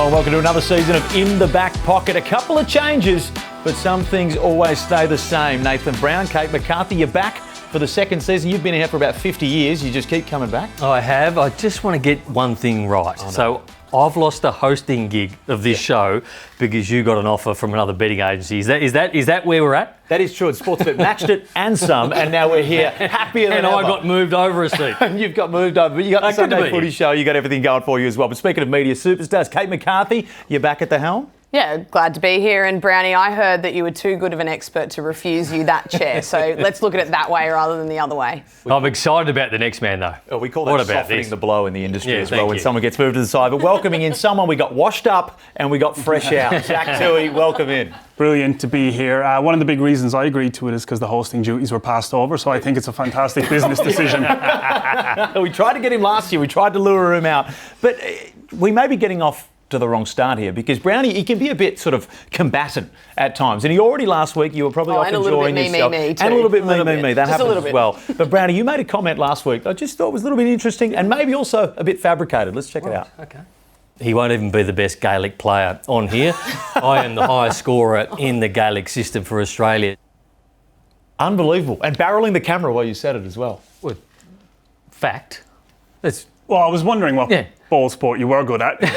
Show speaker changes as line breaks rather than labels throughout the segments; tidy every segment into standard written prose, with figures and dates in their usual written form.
and welcome to another season of In the Back Pocket. A couple of changes, but some things always stay the same. Nathan Brown, Kate McCarthy, you're back for the second season. You've been here for about 50 years. You just keep coming back.
I have. I just want to get one thing right. Oh, no. So I've lost the hosting gig of this show because you got an offer from another betting agency. Is that where we're at?
That is true. Sportsbet matched it and some, and now we're here happier than ever.
And I got moved over a seat.
And you've got moved over, but you got the Sunday Footy Show. You got everything going for you as well. But speaking of media superstars, Kate McCarthy, you're back at the helm.
Yeah, glad to be here. And Brownie, I heard that you were too good of an expert to refuse you that chair. So let's look at it that way rather than the other way.
I'm excited about the next man, though.
Oh, we call that softening the blow in the industry as well when someone gets moved to the side. But welcoming in someone, we got washed up and we got fresh out. Zach Tuohy, welcome in.
Brilliant to be here. One of the big reasons I agreed to it is because the hosting duties were passed over, so I think it's a fantastic business decision.
We tried to get him last year. We tried to lure him out. But we may be getting off to the wrong start here because Brownie, he can be a bit sort of combatant at times. And he already last week, you were probably off enjoying yourself.
Me too.
And a little bit me. That
just
happens as well. But Brownie, you made a comment last week I just thought was a little bit interesting and maybe also a bit fabricated. Let's check it out.
Okay. He won't even be the best Gaelic player on here. I am the highest scorer in the Gaelic system for Australia.
Unbelievable. And barrelling the camera while you said it as well.
Well, fact.
Well, I was wondering what ball sport you were good at. It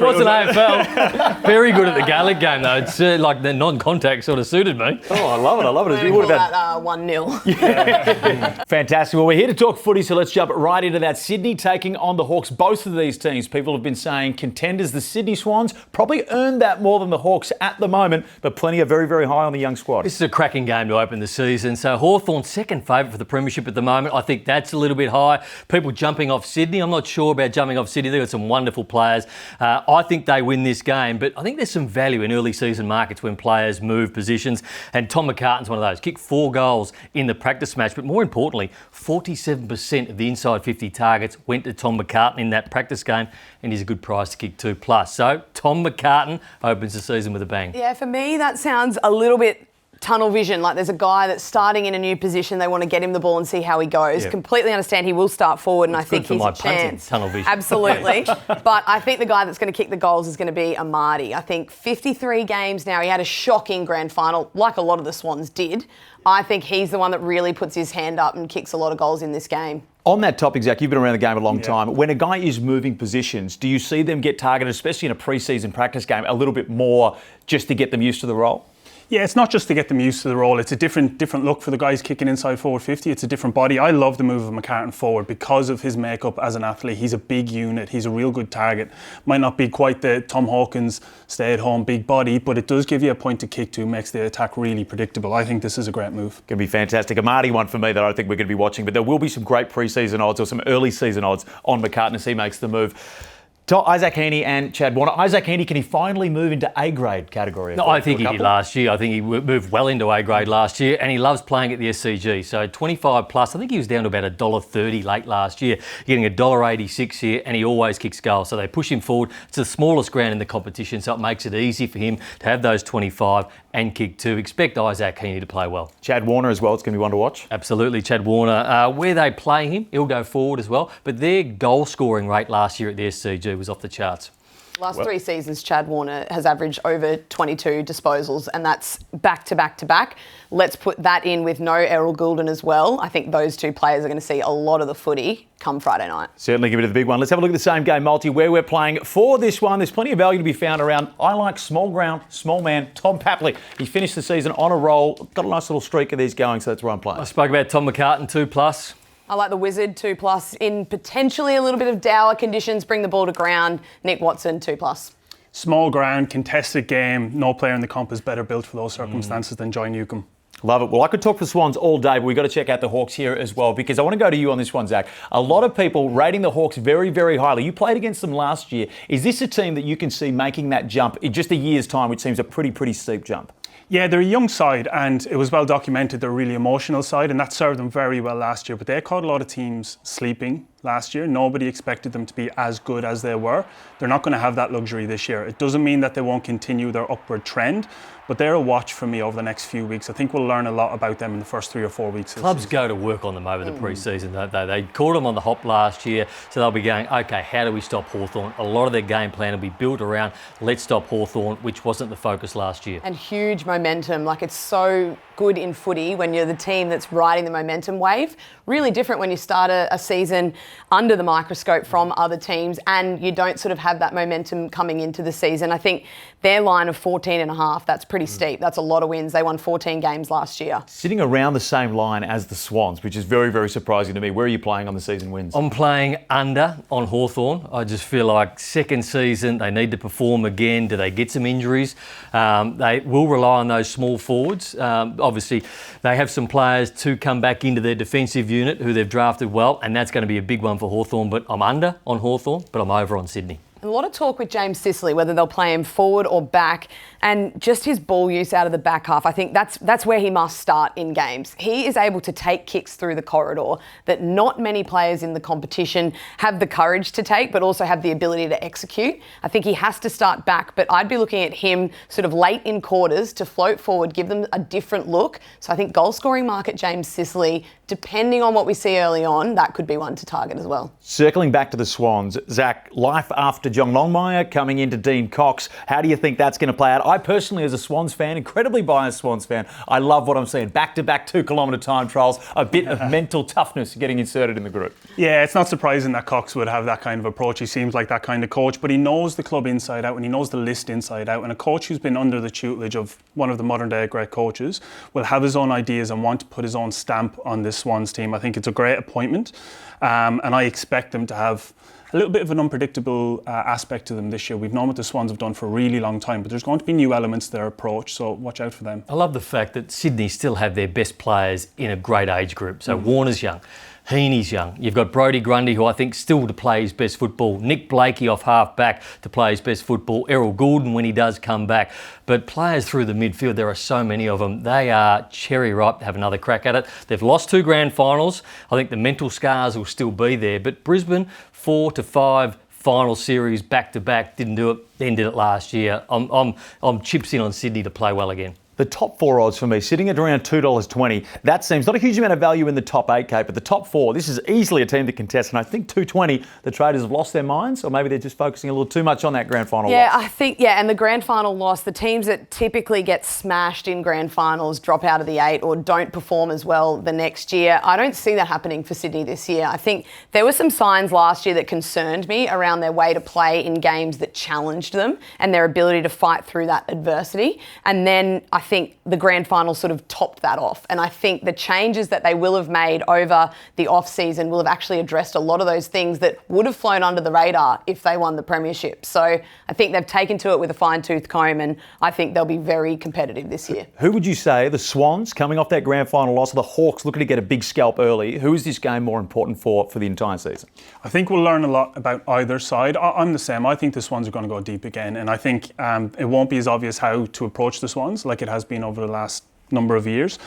wasn't AFL. Very good at the Gaelic game, though. It's like the non-contact sort of suited me.
Oh, I love it.
You would have had 1-0.
Yeah. Fantastic. Well, we're here to talk footy, so let's jump right into that. Sydney taking on the Hawks. Both of these teams, people have been saying contenders. The Sydney Swans probably earned that more than the Hawks at the moment, but plenty are very, very high on the young squad.
This is a cracking game to open the season. So Hawthorn, second favourite for the Premiership at the moment. I think that's a little bit high. People jumping off Sydney. I'm not sure about jumping off Sydney. They've got some wonderful players. I think they win this game, but I think there's some value in early season markets when players move positions. And Tom McCartan's one of those. Kicked 4 goals in the practice match, but more importantly, 47% of the inside 50 targets went to Tom McCartan in that practice game, and he's a good price to kick 2+. So Tom McCartan opens the season with a bang.
Yeah, for me, that sounds a little bit tunnel vision, like there's a guy that's starting in a new position, they want to get him the ball and see how he goes. Yep. Completely understand he will start forward and I think he's a chance.
Tunnel vision.
Absolutely. But I think the guy that's going to kick the goals is going to be Amadi. I think 53 games now, he had a shocking grand final, like a lot of the Swans did. I think he's the one that really puts his hand up and kicks a lot of goals in this game.
On that topic, Zach, you've been around the game a long time. When a guy is moving positions, do you see them get targeted, especially in a pre-season practice game, a little bit more just to get them used to the role?
Yeah, it's not just to get them used to the role. It's a different look for the guys kicking inside forward 50. It's a different body. I love the move of McCartan forward because of his makeup as an athlete. He's a big unit. He's a real good target. Might not be quite the Tom Hawkins stay-at-home big body, but it does give you a point to kick to, makes the attack really predictable. I think this is a great move.
Going to be fantastic. A Marty one for me that I think we're going to be watching, but there will be some great pre-season odds or some early season odds on McCartan as he makes the move. To Isaac Heaney and Chad Warner. Isaac Heaney, can he finally move into A-grade category?
No, I think he did last year. I think he moved well into A-grade last year, and he loves playing at the SCG. So 25+, I think he was down to about $1.30 late last year, getting $1.86 here, and he always kicks goals. So they push him forward. It's the smallest ground in the competition, so it makes it easy for him to have those 25 and kick 2. Expect Isaac Heaney to play well.
Chad Warner as well, it's going to be one to watch.
Absolutely, Chad Warner. Where they play him, he'll go forward as well, but their goal scoring rate last year at the SCG was off the charts.
Last 3 seasons, Chad Warner has averaged over 22 disposals, and that's back to back to back. Let's put that in with no Errol Goulden as well. I think those 2 players are going to see a lot of the footy come Friday night.
Certainly give it to the big one. Let's have a look at the same game multi where we're playing for this one. There's plenty of value to be found around. I like small ground, small man, Tom Papley. He finished the season on a roll. Got a nice little streak of these going, so that's where I'm playing.
I spoke about Tom McCartan, 2+.
I like the Wizard, 2+. In potentially a little bit of dour conditions, bring the ball to ground. Nick Watson, 2+.
Small ground, contested game. No player in the comp is better built for those circumstances than Joy Newcombe.
Love it. Well, I could talk for Swans all day, but we've got to check out the Hawks here as well, because I want to go to you on this one, Zach. A lot of people rating the Hawks very, very highly. You played against them last year. Is this a team that you can see making that jump in just a year's time, which seems a pretty steep jump?
Yeah, they're a young side, and it was well documented they're a really emotional side, and that served them very well last year. But they caught a lot of teams sleeping. last year. Nobody expected them to be as good as they were. They're not going to have that luxury this year. It doesn't mean that they won't continue their upward trend, but they're a watch for me over the next few weeks. I think we'll learn a lot about them in the first 3 or 4 weeks.
Clubs go to work on them over the pre-season, don't they? They caught them on the hop last year, so they'll be going, okay, how do we stop Hawthorn? A lot of their game plan will be built around, let's stop Hawthorn, which wasn't the focus last year.
And huge momentum. Like, it's so good in footy when you're the team that's riding the momentum wave. Really different when you start a season under the microscope from other teams and you don't sort of have that momentum coming into the season. I think their line of 14.5, that's pretty steep. That's a lot of wins. They won 14 games last year.
Sitting around the same line as the Swans, which is very, very surprising to me. Where are you playing on the season wins?
I'm playing under on Hawthorn. I just feel like second season, they need to perform again. Do they get some injuries? They will rely on those small forwards. Obviously, they have some players to come back into their defensive unit who they've drafted well, and that's going to be a big one for Hawthorn. But I'm under on Hawthorn, but I'm over on Sydney.
A lot of talk with James Sicily, whether they'll play him forward or back, and just his ball use out of the back half. I think that's where he must start in games. He is able to take kicks through the corridor that not many players in the competition have the courage to take, but also have the ability to execute. I think he has to start back, but I'd be looking at him sort of late in quarters to float forward, give them a different look. So I think goal scoring market James Sicily, depending on what we see early on, that could be one to target as well.
Circling back to the Swans, Zach, life after John Longmire coming into Dean Cox. How do you think that's going to play out? I personally, as a Swans fan, incredibly biased Swans fan, I love what I'm seeing. Back-to-back 2-kilometre time trials, a bit of mental toughness getting inserted in the group.
Yeah, it's not surprising that Cox would have that kind of approach. He seems like that kind of coach, but he knows the club inside out and he knows the list inside out. And a coach who's been under the tutelage of one of the modern-day great coaches will have his own ideas and want to put his own stamp on this Swans team. I think it's a great appointment, and I expect them to have a little bit of an unpredictable aspect to them this year. We've known what the Swans have done for a really long time, but there's going to be new elements to their approach, so watch out for them.
I love the fact that Sydney still have their best players in a great age group. So Warner's young, Heaney's young. You've got Brodie Grundy, who I think still to play his best football. Nick Blakey off half back to play his best football. Errol Goulden when he does come back. But players through the midfield, there are so many of them. They are cherry ripe to have another crack at it. They've lost 2 grand finals. I think the mental scars will still be there. But Brisbane, 4 to 5 final series back to back, didn't do it, then did it last year. I'm chips in on Sydney to play well again.
The top 4 odds for me, sitting at around $2.20. That seems not a huge amount of value in the top 8, Kate, but the top 4, this is easily a team to contest. And I think $2.20, the traders have lost their minds, or maybe they're just focusing a little too much on that grand final loss.
I think, and the grand final loss, the teams that typically get smashed in grand finals drop out of the 8 or don't perform as well the next year. I don't see that happening for Sydney this year. I think there were some signs last year that concerned me around their way to play in games that challenged them and their ability to fight through that adversity. And then I think the grand final sort of topped that off. And I think the changes that they will have made over the off-season will have actually addressed a lot of those things that would have flown under the radar if they won the Premiership. So I think they've taken to it with a fine-tooth comb, and I think they'll be very competitive this year.
Who would you say, the Swans coming off that grand final loss, or the Hawks looking to get a big scalp early? Who is this game more important for the entire season?
I think we'll learn a lot about either side. I'm the same. I think the Swans are going to go deep again, and I think it won't be as obvious how to approach the Swans like it has been over the last number of years.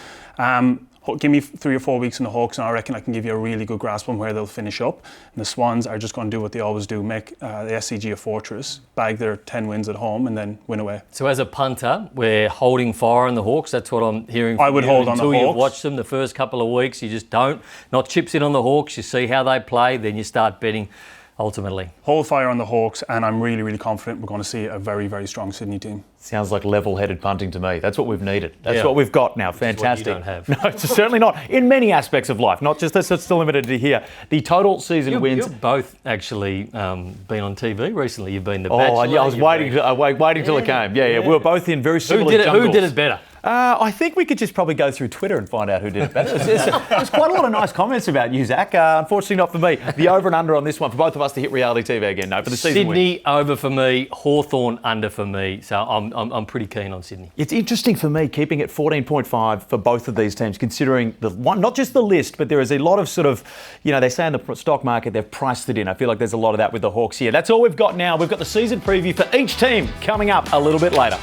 Give me 3 or 4 weeks in the Hawks and I reckon I can give you a really good grasp on where they'll finish up. And the Swans are just going to do what they always do, make the SCG a fortress, bag their 10 wins at home and then win away.
So as a punter, we're holding fire on the Hawks. That's what I'm hearing from
I would
you.
hold on the
Until you've
Hawks.
watched them the first couple of weeks, you just don't. Not chips in on the Hawks. You see how they play, then you start betting ultimately.
Hold fire on the Hawks, and I'm really, really confident we're going to see a very, very strong Sydney team.
Sounds like level-headed punting to me. That's what we've needed. That's what we've got now. Fantastic.
What you don't have.
No, it's certainly not. In many aspects of life, not just this, it's still limited to here. The total season wins.
You've both actually been on TV recently. You've been the
Oh,
Bachelor.
yeah, I was waiting till it came. Yeah. We were both in very similar
Who
jungles.
did it better?
I think we could just probably go through Twitter and find out who did it better. There's quite a lot of nice comments about you, Zach. Unfortunately not for me. The over and under on this one, for both of us to hit reality TV again. No, for the season win.
Sydney over for me, Hawthorn under for me. So I'm pretty keen on Sydney.
It's interesting for me keeping it 14.5 for both of these teams, considering the one, not just the list, but there is a lot of sort of, they say in the stock market they've priced it in. I feel like there's a lot of that with the Hawks here. That's all we've got now. We've got the season preview for each team coming up a little bit later.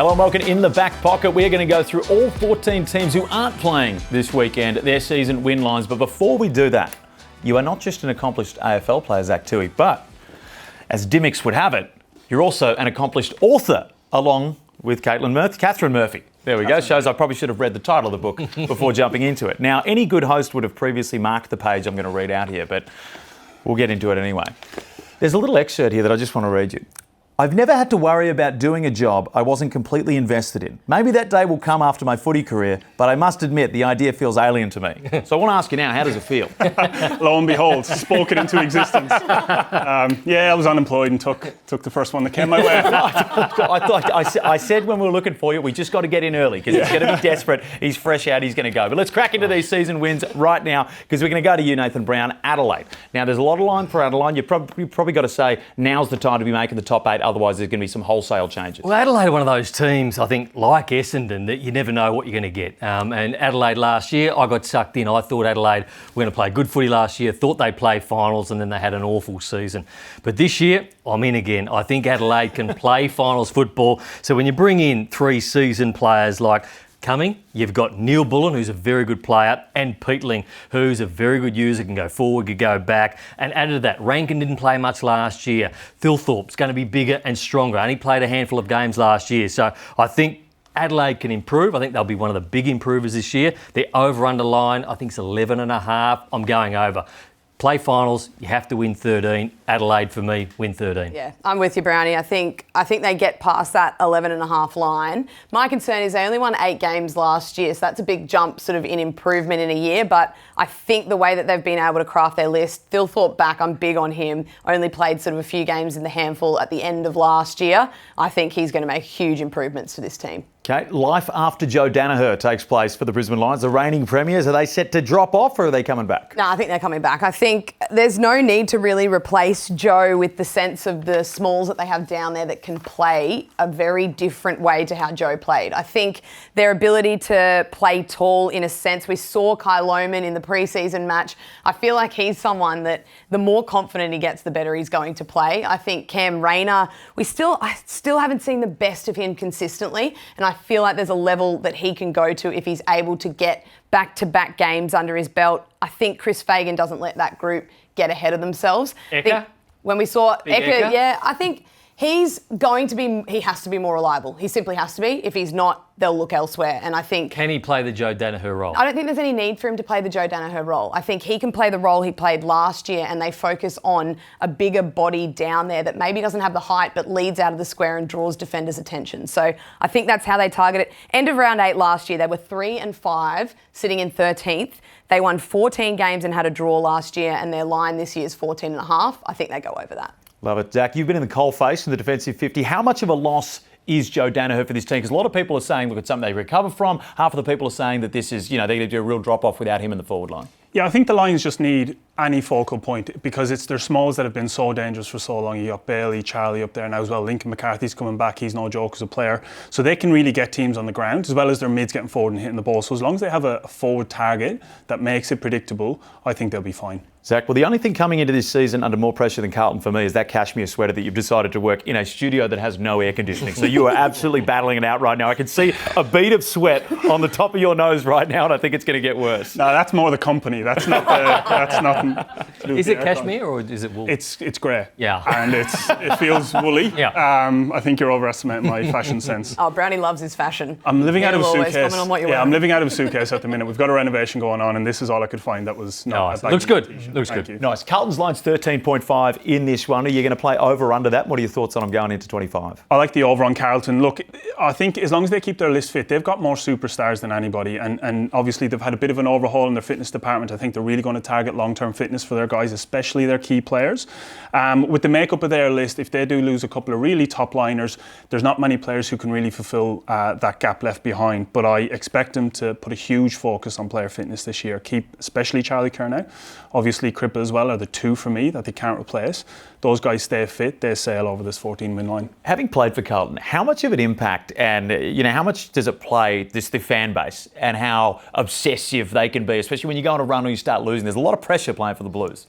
Hello, welcome in the back pocket. We're going to go through all 14 teams who aren't playing this weekend, their season win lines. But before we do that, you are not just an accomplished AFL player, Zach Tuohy, but as Dimmicks would have it, you're also an accomplished author, along with Catherine Murphy. There we go. Shows I probably should have read the title of the book before jumping into it. Now, any good host would have previously marked the page I'm going to read out here, but we'll get into it anyway. There's a little excerpt here that I just want to read you. I've never had to worry about doing a job I wasn't completely invested in. Maybe that day will come after my footy career, but I must admit the idea feels alien to me. So I want to ask you now, how does it feel?
Lo and behold, spoke it into existence. I was unemployed and took the first one that came my way.
I said when we were looking for you, we just got to get in early because he's going to be desperate. He's fresh out, he's going to go. But let's crack into these season wins right now because we're going to go to you, Nathan Brown, Adelaide. Now, there's a lot of line for Adelaide. You've probably got to say now's the time to be making the top 8. Otherwise, there's going to be some wholesale changes.
Well, Adelaide are one of those teams, I think, like Essendon, that you never know what you're going to get. And Adelaide last year, I got sucked in. I thought Adelaide were going to play good footy last year, thought they'd play finals, and then they had an awful season. But this year, I'm in again. I think Adelaide can play finals football. So when you bring in 3 seasoned players like Coming, you've got Neil Bullen, who's a very good player, and Peatling, who's a very good user, can go forward, can go back. And added to that, Rankin didn't play much last year. Thilthorpe's going to be bigger and stronger. Only played a handful of games last year. So I think Adelaide can improve. I think they'll be one of the big improvers this year. Their over-under line, I think, is 11.5. I'm going over. Play finals, you have to win 13. Adelaide, for me, win 13.
Yeah, I'm with you, Brownie. I think they get past that 11.5 line. My concern is they only won 8 games last year, so that's a big jump sort of in improvement in a year. But I think the way that they've been able to craft their list, Thilthorpe back, I'm big on him. Only played sort of a few games in the handful at the end of last year. I think he's going to make huge improvements to this team.
Okay, life after Joe Danaher takes place for the Brisbane Lions. The reigning premiers, are they set to drop off or are they coming back?
No, I think they're coming back. I think there's no need to really replace Joe with the sense of the smalls that they have down there that can play a very different way to how Joe played. I think their ability to play tall, in a sense, we saw Kai Lohmann in the preseason match. I feel like he's someone that the more confident he gets, the better he's going to play. I think Cam Rayner, I still haven't seen the best of him consistently, and I feel like there's a level that he can go to if he's able to get back-to-back games under his belt. I think Chris Fagan doesn't let that group get ahead of themselves. When we saw Eka, yeah, I think he has to be more reliable. He simply has to be. If he's not, they'll look elsewhere. And I think...
Can he play the Joe Danaher role?
I don't think there's any need for him to play the Joe Danaher role. I think he can play the role he played last year, and they focus on a bigger body down there that maybe doesn't have the height but leads out of the square and draws defenders' attention. So I think that's how they target it. End of round 8 last year, they were 3-5, sitting in 13th. They won 14 games and had a draw last year, and their line this year is 14.5. I think they go over that.
Love it. Zach, you've been in the coalface in the defensive 50. How much of a loss is Joe Danaher for this team? Because a lot of people are saying, look, it's something they recover from. Half of the people are saying that this is, they're going to do a real drop-off without him in the forward line.
Yeah, I think the Lions just need any focal point because it's their smalls that have been so dangerous for so long. You got Bailey, Charlie up there now as well. Lincoln McCarthy's coming back. He's no joke as a player. So they can really get teams on the ground as well as their mids getting forward and hitting the ball. So as long as they have a forward target that makes it predictable, I think they'll be fine.
Zach, well, the only thing coming into this season under more pressure than Carlton for me is that cashmere sweater that you've decided to work in a studio that has no air conditioning. So you are absolutely battling it out right now. I can see a bead of sweat on the top of your nose right now, and I think it's going to get worse.
No, that's more the company. That's not that's nothing to do with
Is it cashmere or is it wool?
It's grey.
Yeah.
And it feels woolly.
Yeah.
I think you're overestimating my fashion sense.
Oh, Brownie loves his fashion.
I'm living out of a
Always
suitcase.
comment on what you're
Yeah,
wearing.
I'm living out of a suitcase at the minute. We've got a renovation going on, and this is all I could find that was not.
Nice. Looks good. Looks
Thank
good.
you.
Nice. Carlton's line's 13.5 in this one. Are you going to play over or under that? What are your thoughts on them going into 25?
I like the over on Carlton. Look, I think as long as they keep their list fit, they've got more superstars than anybody. And obviously they've had a bit of an overhaul in their fitness department. I think they're really going to target long-term fitness for their guys, especially their key players. With the makeup of their list, if they do lose a couple of really top liners, there's not many players who can really fulfill that gap left behind. But I expect them to put a huge focus on player fitness this year. Keep, especially Charlie Curnow, obviously Crippa as well, are the two for me that they can't replace. Those guys stay fit, they sail over this 14-win line.
Having played for Carlton, how much of an impact and how much does it play the fan base and how obsessive they can be, especially when you go on a run or you start losing? There's a lot of pressure playing for the Blues.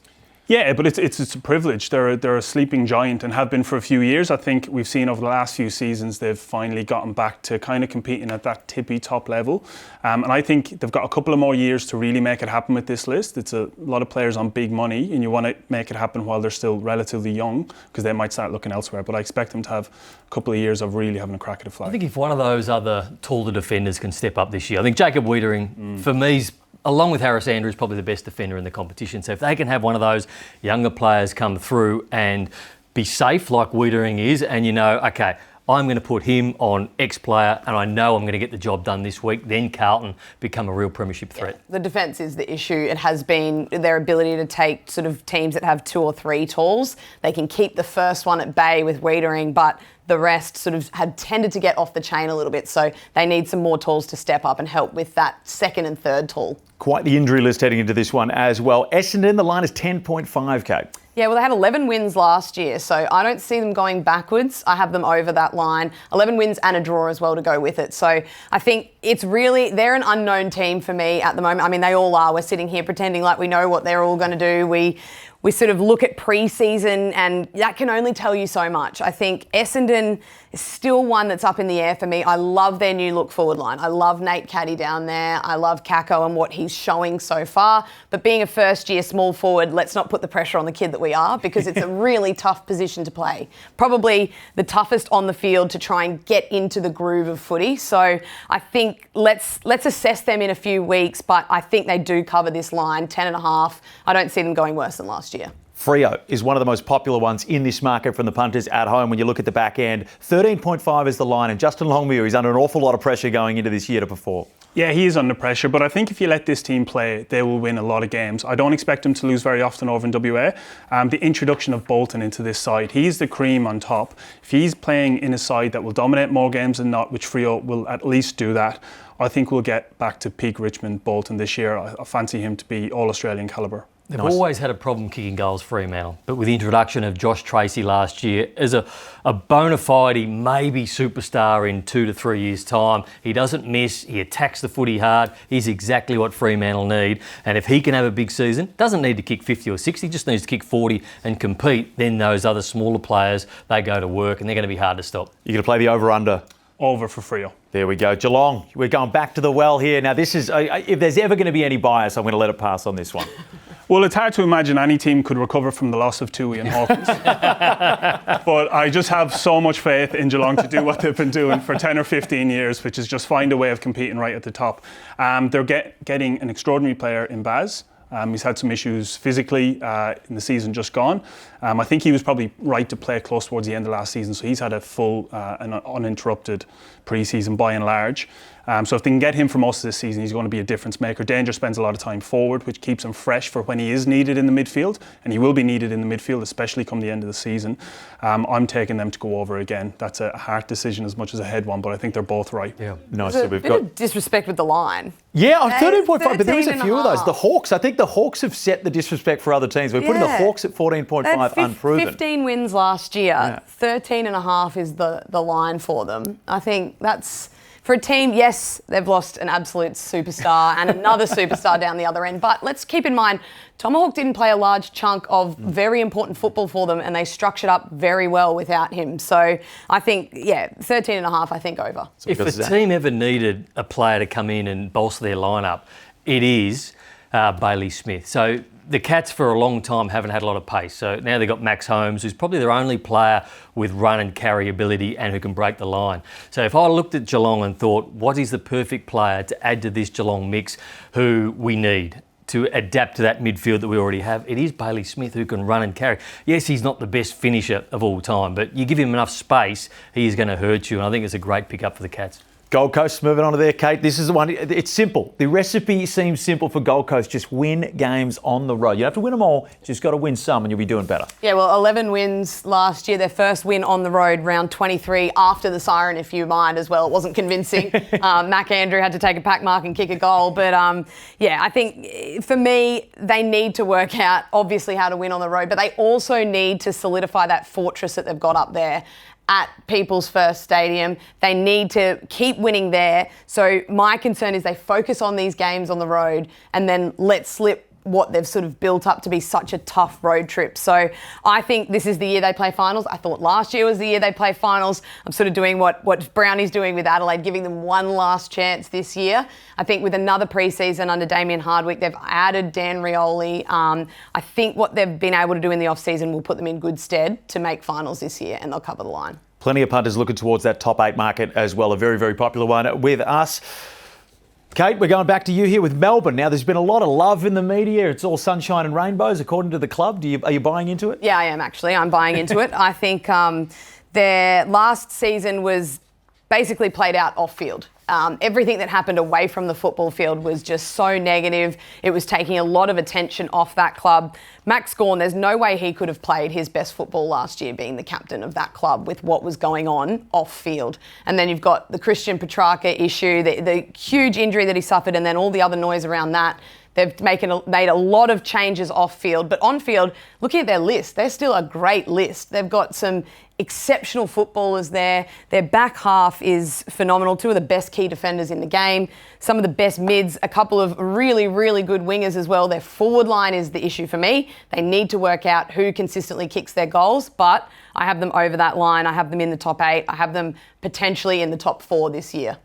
Yeah, but it's a privilege. They're a sleeping giant and have been for a few years. I think we've seen over the last few seasons they've finally gotten back to kind of competing at that tippy top level. And I think they've got a couple of more years to really make it happen with this list. It's a lot of players on big money, and you want to make it happen while they're still relatively young, because they might start looking elsewhere. But I expect them to have a couple of years of really having a crack at the flag.
I think if one of those other taller defenders can step up this year, I think Jacob Wiedering, for me, along with Harris Andrews, probably the best defender in the competition. So if they can have one of those younger players come through and be safe like Wiedering is, and you know, okay, I'm going to put him on X player and I know I'm going to get the job done this week, then Carlton become a real premiership threat.
Yeah, the defence is the issue. It has been their ability to take sort of teams that have 2 or 3 talls. They can keep the first one at bay with Wiedering, but the rest sort of had tended to get off the chain a little bit. So they need some more talls to step up and help with that second and third tall.
Quite the injury list heading into this one as well. Essendon, the line is 10.5, Kate.
Yeah, well, they had 11 wins last year, so I don't see them going backwards. I have them over that line. 11 wins and a draw as well to go with it. So I think it's really, they're an unknown team for me at the moment. I mean, they all are. We're sitting here pretending like we know what they're all going to do. We sort of look at pre-season and that can only tell you so much. I think Essendon is still one that's up in the air for me. I love their new look forward line. I love Nate Caddy down there. I love Kako and what he's showing so far. But being a first-year small forward, let's not put the pressure on the kid that we are, because it's a really tough position to play. Probably the toughest on the field to try and get into the groove of footy. So I think let's assess them in a few weeks, but I think they do cover this line, 10.5. I don't see them going worse than last year.
Freo is one of the most popular ones in this market from the punters at home when you look at the back end. 13.5 is the line, and Justin Longmuir is under an awful lot of pressure going into this year to perform.
Yeah, he is under pressure, but I think if you let this team play, they will win a lot of games. I don't expect them to lose very often over in WA. The introduction of Bolton into this side, he's the cream on top. If he's playing in a side that will dominate more games than not, which Freo will at least do that, I think we'll get back to peak Richmond Bolton this year. I fancy him to be all-Australian calibre.
They've always had a problem kicking goals, Fremantle, but with the introduction of Josh Tracy last year as a bona fide, maybe superstar in 2 to 3 years' time, he doesn't miss, he attacks the footy hard, he's exactly what Fremantle need, and if he can have a big season, doesn't need to kick 50 or 60, just needs to kick 40 and compete, then those other smaller players, they go to work and they're going to be hard to stop.
You're going to play the over-under?
Over for Freo.
There we go. Geelong, we're going back to the well here. Now, this is, if there's ever going to be any bias, I'm going to let it pass on this one.
Well, it's hard to imagine any team could recover from the loss of Tuohy and Hawkins. But I just have so much faith in Geelong to do what they've been doing for 10 or 15 years, which is just find a way of competing right at the top. They're getting an extraordinary player in Baz. He's had some issues physically in the season just gone. I think he was probably right to play close towards the end of last season, so he's had a full and uninterrupted pre-season by and large. So if they can get him for most of this season, he's going to be a difference maker. Danger spends a lot of time forward, which keeps him fresh for when he is needed in the midfield, and he will be needed in the midfield, especially come the end of the season. I'm taking them to go over again. That's a heart decision as much as a head one, but I think they're both right.
Yeah,
nice.
There's
So
a
we've
bit
got
of disrespect with the line.
Yeah, 13.5, but there is a few of those.
13.5.
The Hawks, I think the Hawks have set the disrespect for other teams. We're putting the Hawks at 14.5 unproven.
15 wins last year. 13.5 is the line for them. I think that's, for a team, yes, they've lost an absolute superstar and another superstar down the other end. But let's keep in mind, Tomahawk didn't play a large chunk of very important football for them, and they structured up very well without him. So I think, 13.5, I think over.
If a team ever needed a player to come in and bolster their lineup, it is Bailey Smith. So the Cats for a long time haven't had a lot of pace. So now they've got Max Holmes, who's probably their only player with run and carry ability and who can break the line. So if I looked at Geelong and thought, what is the perfect player to add to this Geelong mix who we need to adapt to that midfield that we already have, it is Bailey Smith who can run and carry. Yes, he's not the best finisher of all time, but you give him enough space, he is going to hurt you. And I think it's a great pickup for the Cats.
Gold Coast, moving on to there, Kate. This is the one, it's simple. The recipe seems simple for Gold Coast. Just win games on the road. You don't have to win them all, just got to win some and you'll be doing better.
Yeah, well, 11 wins last year. Their first win on the road, round 23, after the siren, if you mind, as well. It wasn't convincing. Mac Andrew had to take a pack mark and kick a goal. But, I think for me, they need to work out, obviously, how to win on the road. But they also need to solidify that fortress that they've got up there at People's First Stadium. They need to keep winning there. So my concern is they focus on these games on the road and then let slip what they've sort of built up to be such a tough road trip. So I think this is the year they play finals. I thought last year was the year they play finals. I'm sort of doing what Brownie's doing with Adelaide, giving them one last chance this year. I think with another pre-season under Damien Hardwick, they've added Dan Rioli. I think what they've been able to do in the off-season will put them in good stead to make finals this year, and they'll cover the line.
Plenty of punters looking towards that top 8 market as well. A very, very popular one with us. Kate, we're going back to you here with Melbourne. Now, there's been a lot of love in the media. It's all sunshine and rainbows, according to the club. Are you buying into it?
Yeah, I am actually. I'm buying into it. I think their last season was basically played out off-field. Everything that happened away from the football field was just so negative. It was taking a lot of attention off that club. Max Gawn, there's no way he could have played his best football last year being the captain of that club with what was going on off-field. And then you've got the Christian Petrarca issue, the huge injury that he suffered, and then all the other noise around that. They've made a lot of changes off-field, but on-field, looking at their list, they're still a great list. They've got some exceptional footballers there. Their back half is phenomenal. 2 of the best key defenders in the game. Some of the best mids, a couple of really, really good wingers as well. Their forward line is the issue for me. They need to work out who consistently kicks their goals, but I have them over that line. I have them in the top 8. I have them potentially in the top 4 this year.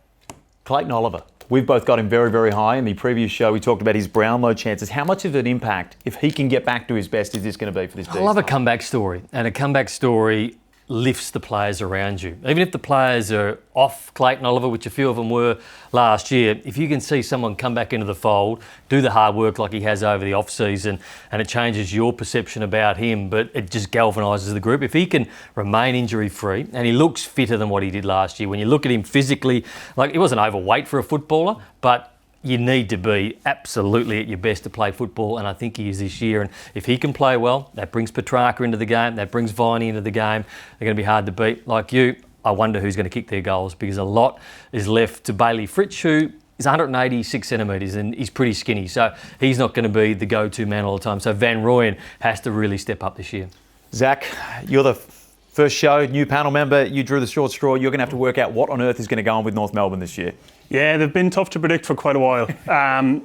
Clayton Oliver. We've both got him very, very high. In the previous show, we talked about his Brownlow chances. How much of an impact, if he can get back to his best, is this going to be for this team?
I love a comeback story, and a comeback story lifts the players around you. Even if the players are off Clayton Oliver, which a few of them were last year, if you can see someone come back into the fold, do the hard work like he has over the off-season, and it changes your perception about him, but it just galvanises the group. If he can remain injury-free, and he looks fitter than what he did last year, when you look at him physically, like he wasn't overweight for a footballer, but you need to be absolutely at your best to play football, and I think he is this year. And if he can play well, that brings Petrarca into the game, that brings Viney into the game. They're going to be hard to beat. Like you, I wonder who's going to kick their goals, because a lot is left to Bailey Fritsch, who is 186 centimetres and he's pretty skinny. So he's not going to be the go-to man all the time. So Van Rooyen has to really step up this year.
Zach, you're the first show, new panel member. You drew the short straw. You're going to have to work out what on earth is going to go on with North Melbourne this year.
Yeah, they've been tough to predict for quite a while.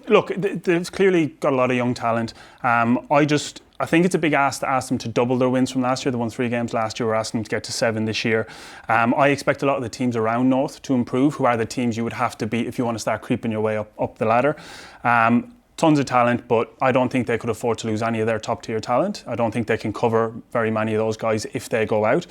Look, they've clearly got a lot of young talent. I think it's a big ask to ask them to double their wins from last year. They won 3 games last year. We're asking them to get to 7 this year. I expect a lot of the teams around North to improve, who are the teams you would have to beat if you want to start creeping your way up the ladder. Tons of talent, but I don't think they could afford to lose any of their top tier talent. I don't think they can cover very many of those guys if they go out.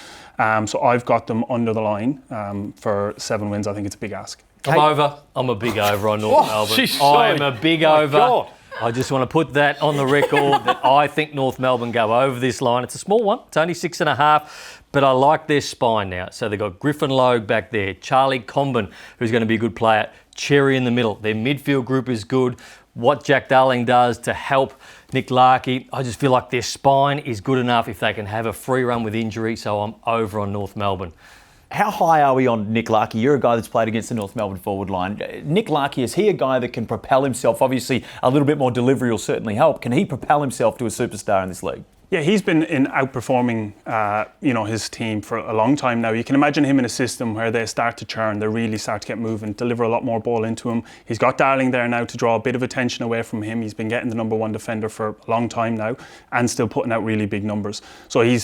So I've got them under the line for 7 wins. I think it's a big ask.
I'm over. I'm a big over on North Melbourne. I'm a big over.
God.
I just want to put that on the record that I think North Melbourne go over this line. It's a small one. It's only 6.5, but I like their spine now. So they've got Griffin Logue back there, Charlie Comben, who's going to be a good player, Cherry in the middle. Their midfield group is good. What Jack Darling does to help Nick Larkey, I just feel like their spine is good enough if they can have a free run with injury. So I'm over on North Melbourne.
How high are we on Nick Larkey? You're a guy that's played against the North Melbourne forward line. Nick Larkey, is he a guy that can propel himself? Obviously, a little bit more delivery will certainly help. Can he propel himself to a superstar in this league?
Yeah, he's been outperforming, his team for a long time now. You can imagine him in a system where they start to churn, they really start to get moving, deliver a lot more ball into him. He's got Darling there now to draw a bit of attention away from him. He's been getting the number 1 defender for a long time now and still putting out really big numbers. So I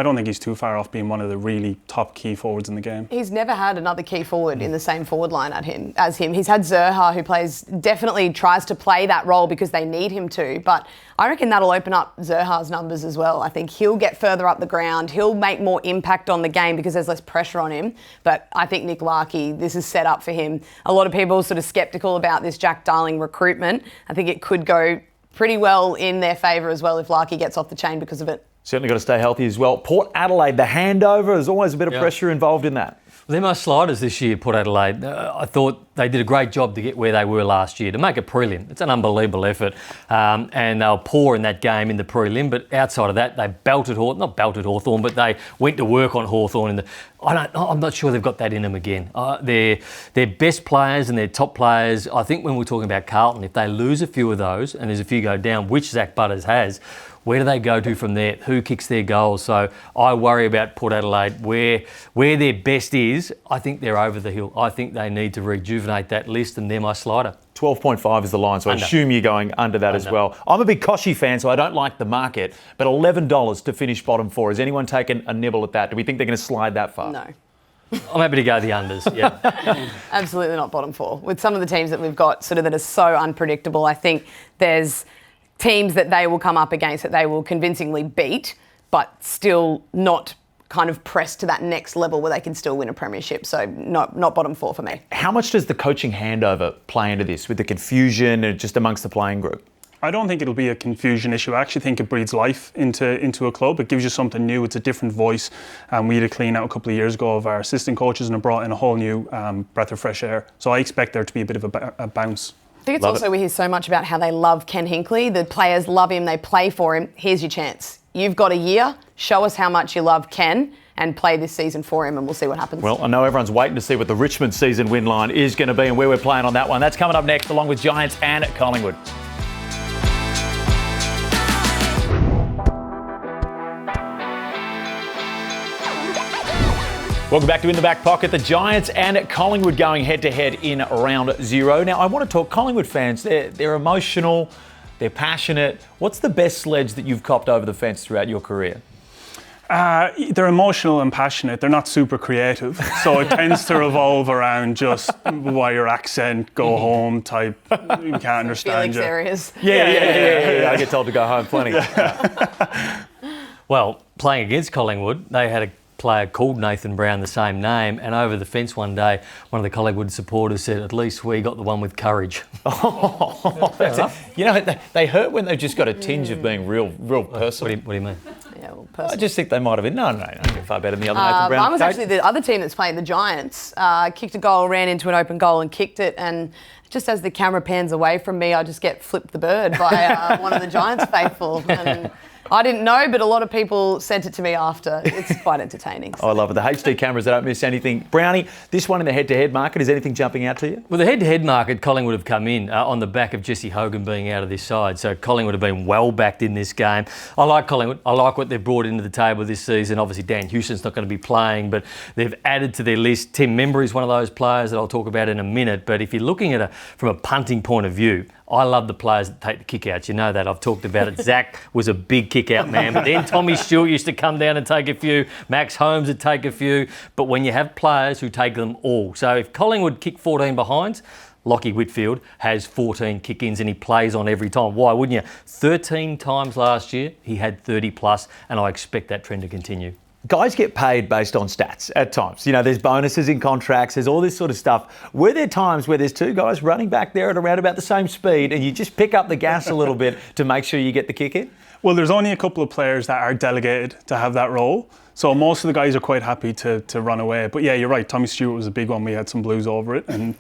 don't think he's too far off being one of the really top key forwards in the game.
He's never had another key forward in the same forward line as him. He's had Zerha, who definitely tries to play that role because they need him to, but I reckon that'll open up Zerha's numbers as well. I think he'll get further up the ground. He'll make more impact on the game because there's less pressure on him. But I think Nick Larkey, this is set up for him. A lot of people are sort of sceptical about this Jack Darling recruitment. I think it could go pretty well in their favour as well if Larkey gets off the chain because of it.
Certainly got to stay healthy as well. Port Adelaide, the handover, there's always a bit of pressure involved in that.
They're my sliders this year, Port Adelaide. I thought they did a great job to get where they were last year, to make a prelim. It's an unbelievable effort. And they were poor in that game in the prelim, but outside of that, they not belted Hawthorn, but they went to work on Hawthorn. I'm not sure they've got that in them again. Their best players and their top players, I think when we're talking about Carlton, if they lose a few of those, and there's a few go down, which Zach Butters has, where do they go to from there? Who kicks their goals? So I worry about Port Adelaide. Where their best is, I think they're over the hill. I think they need to rejuvenate rejuvenate that list, and they're my slider.
12.5 is the line, so I
Under.
assume you're going under that as well. I'm a big Koshy fan, so I don't like the market, but $11 to finish bottom four. Has anyone taken a nibble at that? Do we think they're going to slide that far?
No.
I'm happy to go the unders, yeah.
Absolutely not bottom four. With some of the teams that we've got sort of that are so unpredictable, I think there's teams that they will come up against that they will convincingly beat, but still not kind of press to that next level where they can still win a premiership. So not bottom four for me.
How much does the coaching handover play into this with the confusion and just amongst the playing group?
I don't think it'll be a confusion issue. I actually think it breathes life into a club. It gives you something new. It's a different voice. We had a clean out a couple of years ago of our assistant coaches and it brought in a whole new breath of fresh air. So I expect there to be a bit of a bounce.
I think it's also we hear so much about how they love Ken Hinkley. The players love him. They play for him. Here's your chance. You've got a year. Show us how much you love Ken and play this season for him, and we'll see what happens.
Well, I know everyone's waiting to see what the Richmond season win line is going to be and where we're playing on that one. That's coming up next, along with Giants and Collingwood. Welcome back to In the Back Pocket. The Giants and Collingwood going head-to-head in round 0. Now, I want to talk Collingwood fans. They're emotional, they're passionate. What's the best sledge that you've copped over the fence throughout your career?
They're emotional and passionate. They're not super creative. So it tends to revolve around just why your accent, go home type, you can't understand
Felix
you.
areas.
Yeah. I get told to go home plenty.
Well, playing against Collingwood, they had a player called Nathan Brown, the same name, and over the fence one day, one of the Collingwood supporters said, "At least we got the one with courage."
That's it. You know, they hurt when they've just got a tinge of being real personal.
What do you mean?
Yeah, well,
I just think they might have been. No, you're far better than the other Nathan Brown.
I was actually the other team that's playing, the Giants. Kicked a goal, ran into an open goal and kicked it, and just as the camera pans away from me, I just get flipped the bird by one of the Giants faithful. And I didn't know, but a lot of people sent it to me after. It's quite entertaining. So.
I love it. The HD cameras, they don't miss anything. Brownie, this one in the head-to-head market, is anything jumping out to you?
Well, the head-to-head market, Collingwood have come in on the back of Jesse Hogan being out of this side. So Collingwood have been well backed in this game. I like Collingwood. I like what they've brought into the table this season. Obviously, Dan Houston's not going to be playing, but they've added to their list. Tim Membry is one of those players that I'll talk about in a minute. But if you're looking at from a punting point of view, I love the players that take the kick-outs. You know that. I've talked about it. Zach was a big kick-out man, but then Tommy Stewart used to come down and take a few. Max Holmes would take a few. But when you have players who take them all. So if Collingwood kick 14 behinds, Lachie Whitfield has 14 kick-ins and he plays on every time. Why wouldn't you? 13 times last year, he had 30 plus, and I expect that trend to continue.
Guys get paid based on stats at times. You know, there's bonuses in contracts, there's all this sort of stuff. Were there times where there's two guys running back there at around about the same speed and you just pick up the gas a little bit to make sure you get the kick in?
Well, there's only a couple of players that are delegated to have that role. So most of the guys are quite happy to run away. But yeah, you're right. Tommy Stewart was a big one. We had some blues over it. And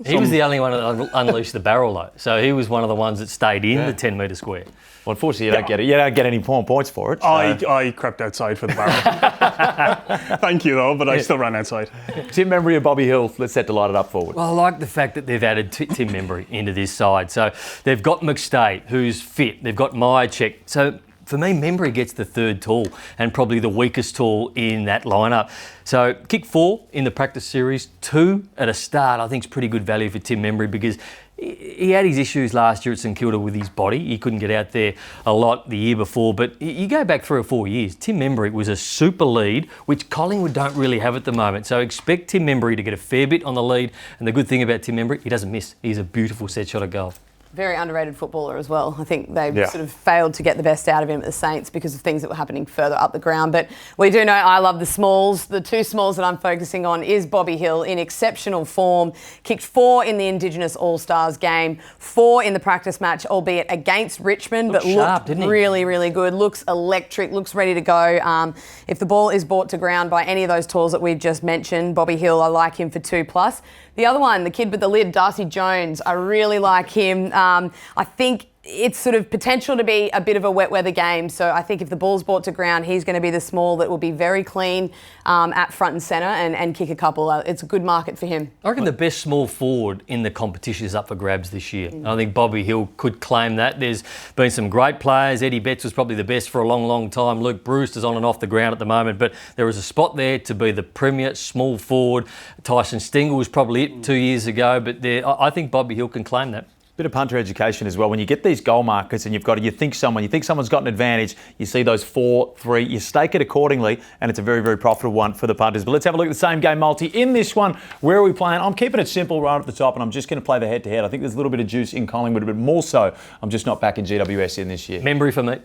he was the only one that unleashed the barrel, though. So he was one of the ones that stayed in the 10-metre square. Well, unfortunately, you don't get it. You don't get any points for it. So.
I crept outside for the barrel. Thank you, though, but I still ran outside.
Tim Membry and Bobby Hill, let's set to light it up forward.
Well, I like the fact that they've added Tim Membry into this side. So they've got McStay, who's fit. They've got Myercheck. So for me, Membry gets the third tall and probably the weakest tall in that lineup. So kick 4 in the practice series, 2 at a start, I think is pretty good value for Tim Membry because he had his issues last year at St Kilda with his body. He couldn't get out there a lot the year before. But you go back 3 or 4 years, Tim Membry was a super lead, which Collingwood don't really have at the moment. So expect Tim Membry to get a fair bit on the lead. And the good thing about Tim Membry, he doesn't miss. He's a beautiful set shot of goal.
Very underrated footballer as well. I think they sort of failed to get the best out of him at the Saints because of things that were happening further up the ground. But we do know I love the smalls. The 2 smalls that I'm focusing on is Bobby Hill in exceptional form. Kicked 4 in the Indigenous All-Stars game, 4 in the practice match, albeit against Richmond, but looked really, really good. Looks electric, looks ready to go. If the ball is brought to ground by any of those tools that we've just mentioned, Bobby Hill, I like him for 2+. The other one, the kid with the lid, Darcy Jones, I really like him. I think it's sort of potential to be a bit of a wet weather game. So I think if the ball's brought to ground, he's going to be the small that will be very clean at front and centre and kick a couple. It's a good market for him.
I reckon the best small forward in the competition is up for grabs this year. I think Bobby Hill could claim that. There's been some great players. Eddie Betts was probably the best for a long, long time. Luke Bruce is on and off the ground at the moment, but there is a spot there to be the premier small forward. Tyson Stengel was probably it 2 years ago, but I think Bobby Hill can claim that.
Bit of punter education as well. When you get these goal markers and you think someone's got an advantage, you see those 4-3, you stake it accordingly, and it's a very, very profitable one for the punters. But let's have a look at the same game multi. In this one, where are we playing? I'm keeping it simple right at the top, and I'm just going to play the head-to-head. I think there's a little bit of juice in Collingwood, but more so, I'm just not backing GWS in this year.
Memory for me.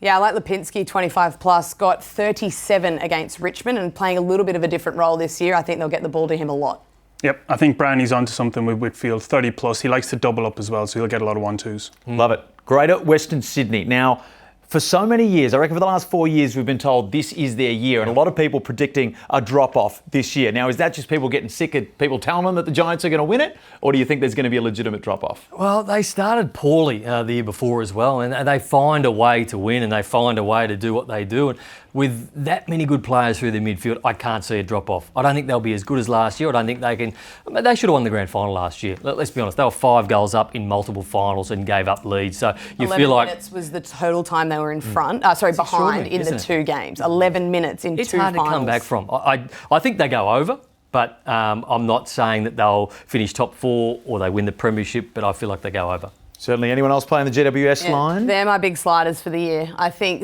Yeah, I like Lipinski, 25 plus, got 37 against Richmond and playing a little bit of a different role this year. I think they'll get the ball to him a lot.
Yep, I think Brownie's onto something with Whitfield, 30 plus. He likes to double up as well, so he'll get a lot of 1-2s.
Love it. Greater Western Sydney. Now, for so many years, I reckon for the last 4 years, we've been told this is their year, and a lot of people predicting a drop-off this year. Now, is that just people getting sick of people telling them that the Giants are going to win it, or do you think there's going to be a legitimate drop-off?
Well, they started poorly the year before as well, and they find a way to win, and they find a way to do what they do. And with that many good players through the midfield, I can't see a drop-off. I don't think they'll be as good as last year. I don't think they can. I mean, they should have won the grand final last year. Let's be honest. They were 5 goals up in multiple finals and gave up leads. So you feel like
11 minutes was the total time they were in front. Behind in the 2 games. 11 minutes in 2 finals.
It's hard to come back from. I think they go over, but I'm not saying that they'll finish top 4 or they win the Premiership, but I feel like they go over.
Certainly. Anyone else playing the GWS line?
They're my big sliders for the year. I think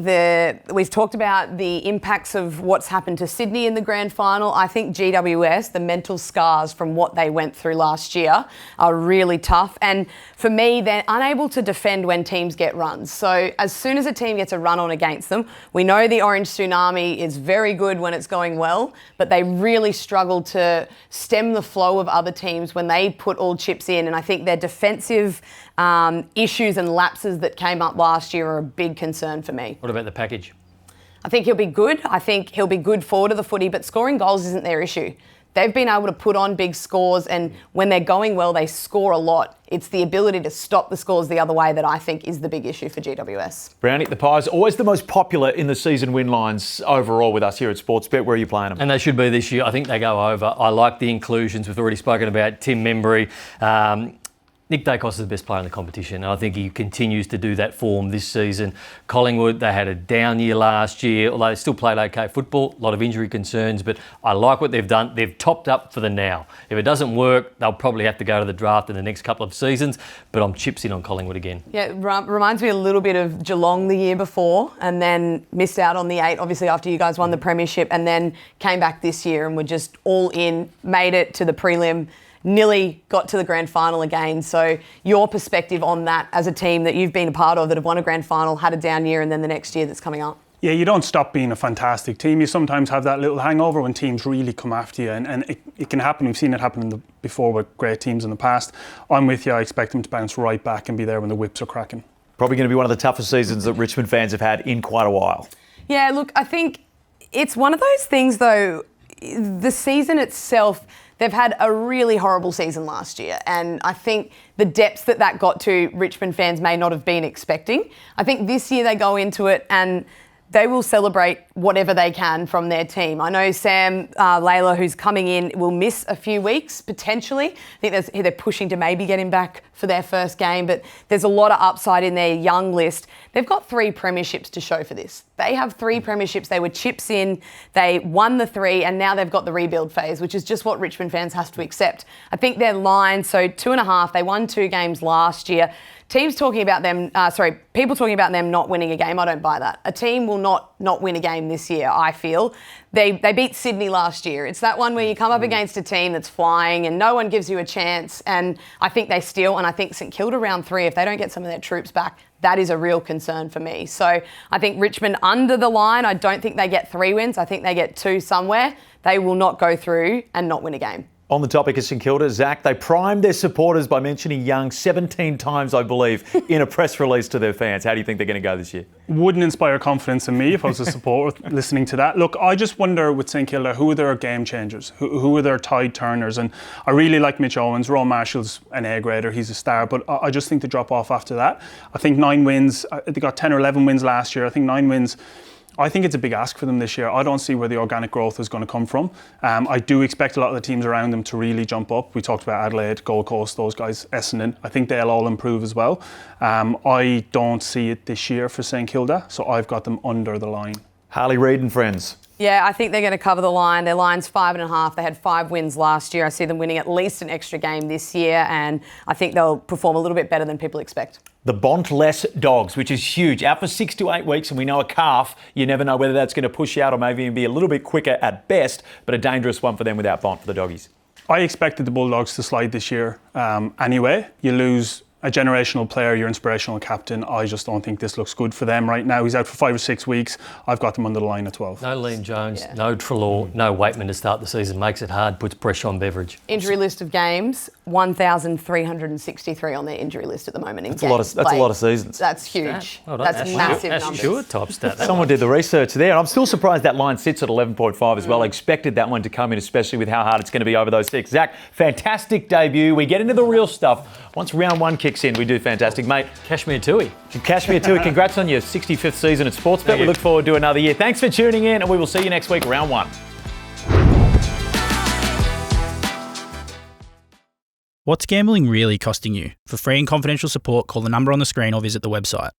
we've talked about the impacts of what's happened to Sydney in the grand final. I think GWS, the mental scars from what they went through last year, are really tough. And for me, they're unable to defend when teams get runs. So as soon as a team gets a run on against them, we know the Orange Tsunami is very good when it's going well, but they really struggle to stem the flow of other teams when they put all chips in. And I think their defensive issues and lapses that came up last year are a big concern for me.
What about the package?
I think he'll be good. I think he'll be good forward of the footy, but scoring goals isn't their issue. They've been able to put on big scores, and when they're going well, they score a lot. It's the ability to stop the scores the other way that I think is the big issue for GWS.
Brownie, the Pies, always the most popular in the season win lines overall with us here at Sportsbet. Where are you playing them?
And they should be this year. I think they go over. I like the inclusions. We've already spoken about Tim Membry. Nick Dacos is the best player in the competition, and I think he continues to do that form this season. Collingwood, they had a down year last year, although they still played okay football, a lot of injury concerns, but I like what they've done. They've topped up for the now. If it doesn't work, they'll probably have to go to the draft in the next couple of seasons, but I'm chips in on Collingwood again.
Yeah, it reminds me a little bit of Geelong the year before, and then missed out on the 8, obviously after you guys won the Premiership, and then came back this year and were just all in, made it to the prelim, nearly got to the grand final again. So your perspective on that as a team that you've been a part of that have won a grand final, had a down year, and then the next year that's coming up?
Yeah, you don't stop being a fantastic team. You sometimes have that little hangover when teams really come after you, and it can happen. We've seen it happen before with great teams in the past. I'm with you. I expect them to bounce right back and be there when the whips are cracking.
Probably going to be one of the toughest seasons that Richmond fans have had in quite a while.
Yeah, look, I think it's one of those things though, the season itself, they've had a really horrible season last year, and I think the depths that got to, Richmond fans may not have been expecting. I think this year they go into it and they will celebrate whatever they can from their team. I know Sam Layla, who's coming in, will miss a few weeks, potentially. I think they're pushing to maybe get him back for their first game, but there's a lot of upside in their young list. They've got 3 premierships to show for this. They have 3 premierships. They were chips in, they won the 3, and now they've got the rebuild phase, which is just what Richmond fans have to accept. I think their line, so 2.5, they won 2 games last year. People talking about them not winning a game. I don't buy that. A team will not win a game this year, I feel. They beat Sydney last year. It's that one where you come up against a team that's flying and no one gives you a chance, and I think they steal. And I think St Kilda round 3, if they don't get some of their troops back, that is a real concern for me. So I think Richmond under the line, I don't think they get 3 wins. I think they get 2 somewhere. They will not go through and not win a game.
On the topic of St Kilda, Zach, they primed their supporters by mentioning Young 17 times, I believe, in a press release to their fans. How do you think they're going to go this year?
Wouldn't inspire confidence in me if I was a supporter listening to that. Look, I just wonder with St Kilda, who are their game changers? Who are their tide turners? And I really like Mitch Owens. Ron Marshall's an A grader, he's a star, but I just think they drop off after that. I think 9 wins, they got 10 or 11 wins last year. I think 9 wins. I think it's a big ask for them this year. I don't see where the organic growth is going to come from. I do expect a lot of the teams around them to really jump up. We talked about Adelaide, Gold Coast, those guys, Essendon. I think they'll all improve as well. I don't see it this year for St Kilda, so I've got them under the line.
Harley Reid and friends.
Yeah, I think they're going to cover the line. Their line's 5.5. They had 5 wins last year. I see them winning at least an extra game this year, and I think they'll perform a little bit better than people expect.
The Bontless Dogs, which is huge. Out for 6 to 8 weeks, and we know a calf, you never know whether that's going to push you out or maybe even be a little bit quicker at best, but a dangerous one for them without Bont for the doggies.
I expected the Bulldogs to slide this year anyway. You lose a generational player, your inspirational captain. I just don't think this looks good for them right now. He's out for 5 or 6 weeks. I've got them under the line at 12.
No Liam Jones, no Treloar, no Waitman to start the season. Makes it hard, puts pressure on Beveridge.
Injury list of games, 1,363 on their injury list at the moment.
That's a lot of seasons.
That's huge.
Well,
that's massive numbers.
That's sure top stat.
Someone did the research there, and I'm still surprised that line sits at 11.5 as well. I expected that one to come in, especially with how hard it's going to be over those 6. Zach, fantastic debut. We get into the real stuff. Once round 1 kicks in, we do fantastic, mate.
Kashmir Tuohy.
Kashmir Tuohy, congrats on your 65th season at Sportsbet. We look forward to another year. Thanks for tuning in, and we will see you next week, round 1.
What's gambling really costing you? For free and confidential support, call the number on the screen or visit the website.